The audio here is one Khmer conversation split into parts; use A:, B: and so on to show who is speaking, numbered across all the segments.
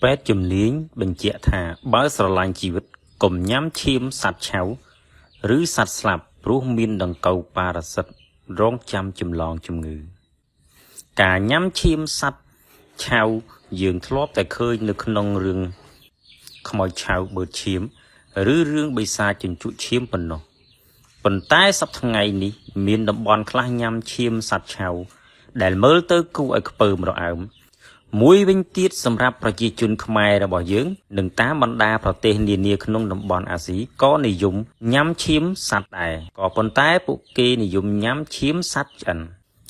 A: ពេទ្យជំនាញបញ្ជាក់ថាបើស្រឡាញ់ជីវិតកុំញ៉ាំឈាមសត្វឆៅឬសត្វស្លាប់ព្រោះមានដង្កូវប៉ារ៉ាស៊ីតរងចាំចម្លងជំងឺការញ៉ាំឈាមសត្វឆៅយើងធ្លាប់តែឃើញនៅក្នុងរឿងខ្មោចឆៅបឺតឈាមឬរឿងបិសាចជញ្ជក់ឈាមប៉ុណ្ណោះប៉ុន្តែសប្តាហ៍ថ្ងៃនេះមានតំបន់ខ្លះញ៉ាំឈាមសត្វឆៅដែលមើលទៅគួរឲ្យខ្ពើមរអើមមួយវិញទៀតសម្រាប់ប្រជាជនខ្មែររបស់យើងនិងតាមបណ្ដាប្រទេសនានាក្នុងតំបន់អាស៊ីក៏និយមញ៉ាំឈាមសត្វដែរក៏ប៉ុន្តែពួកគេនិយមញ៉ាំឈាមសត្វឆ្អិន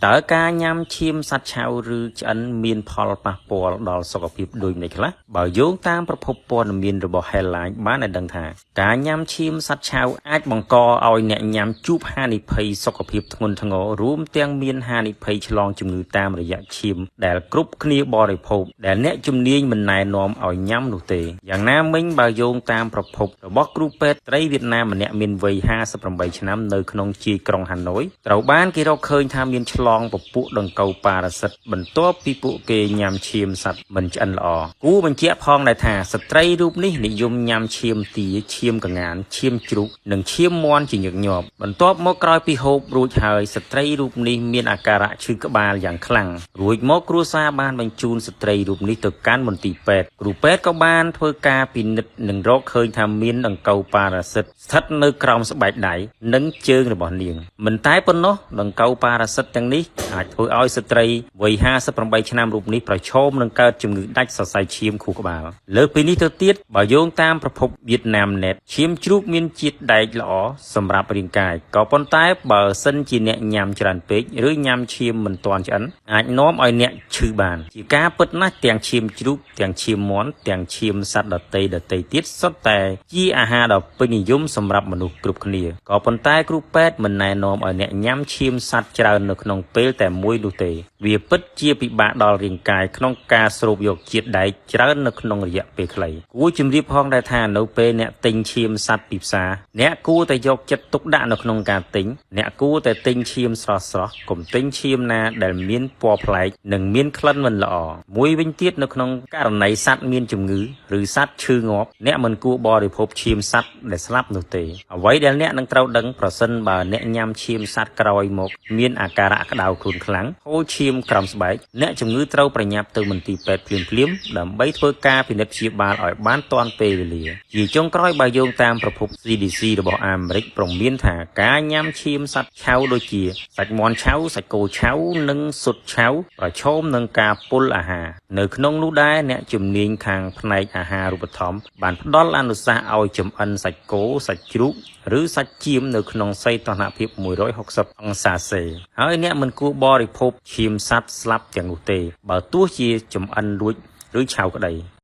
A: តើការញ៉ាំឈាមសត្វឆៅឬឆ្អិនមានផលប៉ះពាល់ដល់សុខភាពដូចម្តេចខ្លះបើយោងតាមប្រភពព័ត៌មានរបស់ Headline បានឲ្យដឹងថាការញ៉ាំឈាមសត្វឆៅអាចបង្កឲ្យអ្នកញ៉ាំជួបហានិភ័យសុខភាពធ្ងន់ធ្ងររួមទាំងមានហានិភ័យឆ្លងជំងឺតាមរយៈឈាមដែលគ្រប់គ្នាបរិភោគដែលអ្នកជំនាញមិនណែនាំឲ្យញ៉ាំនោះទេយ៉ាងណាមិញបើយោងតាមប្រភពរបស់គ្រូពេទ្យត្រីវៀតណាមម្នាក់មានវ័យ58ឆ្នាំនៅក្នុងជាយក្រុងហាណូយត្រូវបានគេរកឃើញថាមានឆ្លងពពួកដង្កូវប៉ារ៉ាស៊ីតបន្ទាប់ពីពួកគេញ៉ាំឈាមសត្វមិនឆ្អិនល្អគួរបញ្ជាក់ផងដែរថាស្ត្រីរូបនេះនិយមញ៉ាំឈាមទាឈាមកងានឈាមជ្រូកនិងឈាមមាន់ជាញឹកញាប់បន្ទាប់មកក្រោយពីហូបរួចហើយស្ត្រីរូបនេះមានអាការៈឈឺក្បាលយ៉ាងខ្លាំងរួចមកគ្រួសារបានបញ្ជូនស្ត្រីរូបនេះទៅកាន់មន្ទីរពេទ្យគ្រូពេទ្យក៏បានធ្វើការពិនិត្យនិងរកឃើញថាមានដង្កូវប៉ារ៉ាស៊ីតស្ថិតនៅក្រោមស្បែកដៃនិងជើងរបស់នាងមិនតែប៉ុណ្ណោះដង្កូវប៉ារ៉ាស៊ីតទាំងនេះអាចធ្វើឲ្យស្ត្រីវ័យ58ឆ្នាំរូបនេះប្រឈមនឹងកើតជំងឺដាច់សរសៃឈាមខួរក្បាលលើសពីនេះទៅទៀតបើយោងតាមប្រភពវៀតណាមណេតឈាមជ្រូកមានជាតិដែកល្អសម្រាប់រាងកាយក៏ប៉ុន្តែបើសិនជាអ្នកញ៉ាំច្រើនពេកឬញ៉ាំឈាមមិនទាន់ឆ្អិនអាចនាំឲ្យអ្នកឈឺបានជាការពិតណាស់ទាំងឈាមជ្រូកទាំងឈាមមាន់ទាំងឈាមសត្វដទៃទៀតសុទ្ធតែជាអាហារដ៏ពេញនិយមសម្រាប់មនុស្សគ្រប់គ្នាក៏ប៉ុន្តែគ្រូពេទ្យមិនណែនាំឲ្យអ្នកញ៉ាំឈាមសត្វច្រើននៅក្នុងពេលតែមួយនោះទេវាពិតជាពិបាកដល់រាងកាយក្នុងការស្រូបយកជាតិដែកច្រើននៅក្នុងរយៈពេលខ្លីគួរជម្រាបផងដែរថានៅពេលអ្នកទិញឈាមសត្វពីផ្សារអ្នកគួរតែយកចិត្តទុកដាក់នៅក្នុងការទិញអ្នកគួរតែទិញឈាមស្រស់កុំទិញឈាមណាដែលមានពណ៌ប្លែកនិងមានក្លិនមិនល្អមួយវិញទៀតនៅក្នុងករណីសត្វមានជំងឺឬសត្វឈឺងាប់អ្នកមិនគួរបរិភោគឈាមសត្វដែលស្លាប់នោះទេអ្វីដែលអ្នកនឹងត្រូវដឹងប្រសិនបើអ្នកញ៉ាំឈាមសត្វក្រោយមកមានអាការៈក្តៅខ្លួនខ្លាំងហូរឈាមក្រោមស្បែកអ្នកជំងឺត្រូវប្រញាប់ទៅមន្ទីរពេទ្យភ្លាមដើម្បីធ្វើការពិនិត្យព្យាបាលឲ្យបានទាន់ពេលវេលាជាចុងក្រោយបើយោងតាមប្រភព CDC របស់អាមេរិកព្រមានថាការញ៉ាំឈាមសត្វឆៅដូចជាសាច់មាន់ឆៅសាច់គោឆៅនិងស៊ុតឆៅប្រឈមនឹងការពុលអាហារនៅក្នុងនោះដែរអ្នកជំនាញខាងផ្នែកអាហារូបត្ថម្ភបានផ្ដល់អនុសាសន៍ឲ្យចម្អិនសាច់គោសាច់ជ្រូកឬសាច់ចៀមនៅក្នុងសីតុណ្ហភាព160អង្សាសេហើយអ្នកមិនគួរបរិភោគឈាមសត្វស្លាប់ទាំងនោះទេបើទោះជាចម្អិនរួចឬឆៅក្តី